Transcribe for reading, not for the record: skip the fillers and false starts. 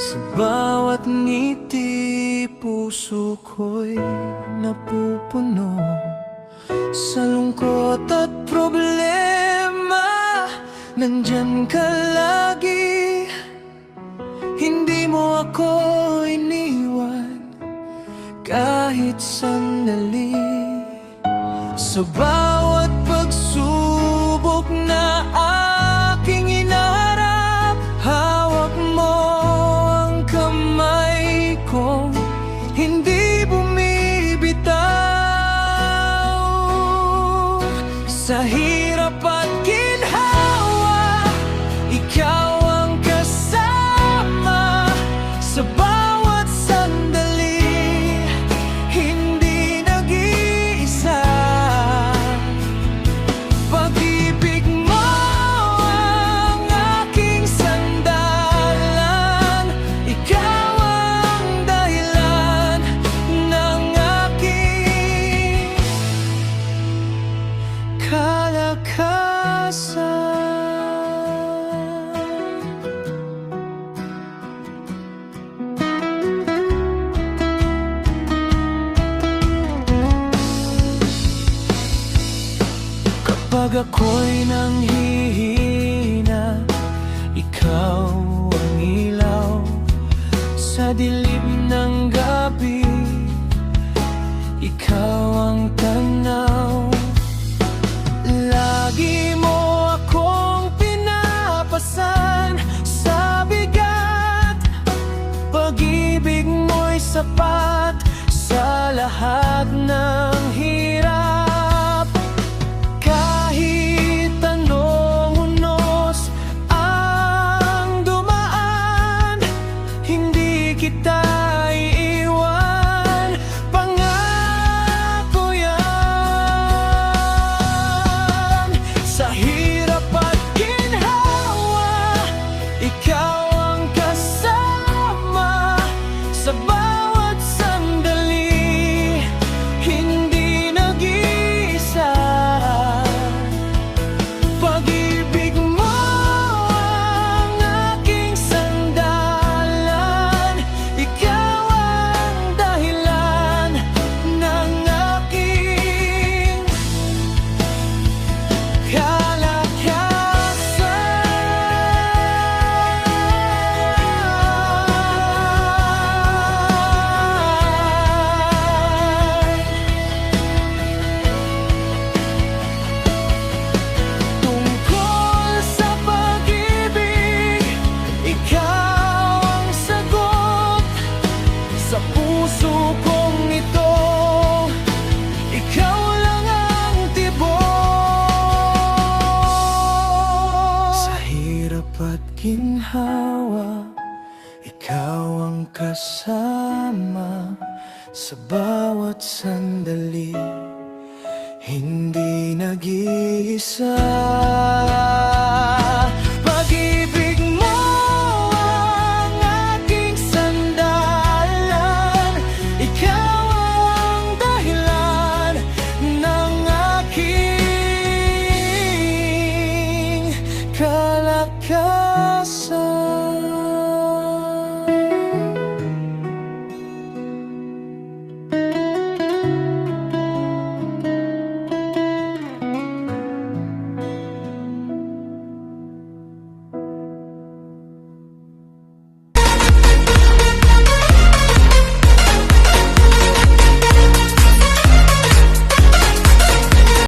Sa bawat ngiti, puso ko'y napupuno. Sa lungkot at problema, nandyan ka lagi. Hindi mo ako iniwan kahit sandali. Sa bawat pagsubok na aking inaharap, hawak mo ang kamay kong hindi bumibitaw. Sa hirap at ginhawa, ikaw ang kasama. Sa bawat sandali, hindi nag-iisa. Pag-ibig mo ang aking sandalan. Ikaw ang dahilan ng aking kalakasan. Kapag ako'y nanghihina, ikaw ang ilaw. Sa dilim ng gabi, ikaw ang tanaw. Lagi mo akong pinapasan sa bigat. Pag-ibig mo'y sapat sa lahat ng hirap. Kahit anong unos ang dumaan, hindi kita iiwan. Pangako yan. Sa hirap at ginhawa, ikaw ang kasama. Sa bawat sandali, hindi nag-iisa. Pag-ibig mo ang aking sandalan. Ikaw ang dahilan ng aking kalakasan. Tungkol sa pag-ibig, ikaw ang sagot. Sa puso kong ito, ikaw lang ang tibok. Sa hirap at ginhawa, ikaw ang kasama. Sa bawat sandali, hindi nag-iisa.